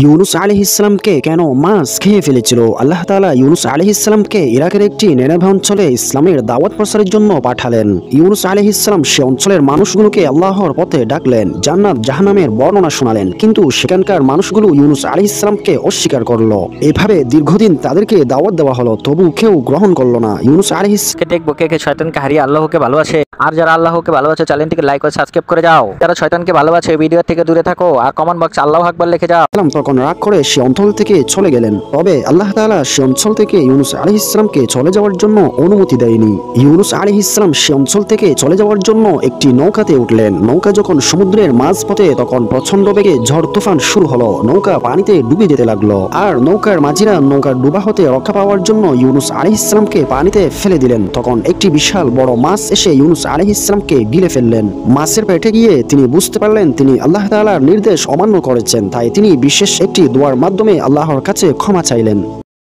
ইউনুস আলাইহিসসালামকে কেন মাছ খেয়ে ফেলেছিল? আল্লাহ তাআলা ইউনুস আলাইহিসসালামকে ইরাকের একটি নিরাপদ অঞ্চলে ইসলামের দাওয়াত প্রচারের জন্য পাঠালেন। ইউনুস আলাইহিসসালাম সে অঞ্চলের মানুষগুলোকে আল্লাহর পথে ডাকলেন, জান্নাত জাহান্নামের বর্ণনা শোনালেন, কিন্তু সেখানকার মানুষগুলো ইউনুস আলাইহিসসালামকে অস্বীকার করলো। এভাবে দীর্ঘদিন তাদেরকে দাওয়াত দেওয়া হলো, তবু কেউ গ্রহণ করলো না। ইউনুস আলাইহিসসালাম দেখবো কে কে শয়তানকে হারিয়ে আল্লাহকে ভালোবাসে। আর যারা আল্লাহকে ভালোবাসে চ্যানেলটিকে লাইক ও সাবস্ক্রাইব করে যাও। যারা শয়তানকে ভালোবাসে ভিডিও থেকে দূরে থাকো আর কমেন্ট বক্সে আল্লাহু আকবার লিখে যাও। তখন রাগ করে সে অঞ্চল থেকে চলে গেলেন। তবে আল্লাহ তাআলা সে অঞ্চল থেকে ইউনুস আলাইহিসসালামকে চলে যাওয়ার জন্য অনুমতি দেয়নি। ইউনুস আলাইহিসসালাম সে অঞ্চল থেকে চলে যাওয়ার জন্য একটি নৌকাতে উঠলেন। নৌকা যখন সমুদ্রের মাঝপথে, তখন প্রচন্ড বেগে ঝড় তুফান শুরু হলো। নৌকা পানিতে ডুবে যেতে লাগলো। আর নৌকার মাঝিরা নৌকা ডুবা হতে রক্ষা পাওয়ার জন্য ইউনুস আলাইহিসসালামকে পানিতে ফেলে দিলেন। তখন একটি বিশাল বড় মাছ এসে ইউনুস আলাইহিসসালামকে গিলে ফেললেন। মাছের পেটে গিয়ে তিনি বুঝতে পারলেন তিনি আল্লাহ তাআলার নির্দেশ অমান্য করেছেন। তাই তিনি বিশেষ একটি দোয়ার মাধ্যমে আল্লাহর কাছে ক্ষমা চাইলেন।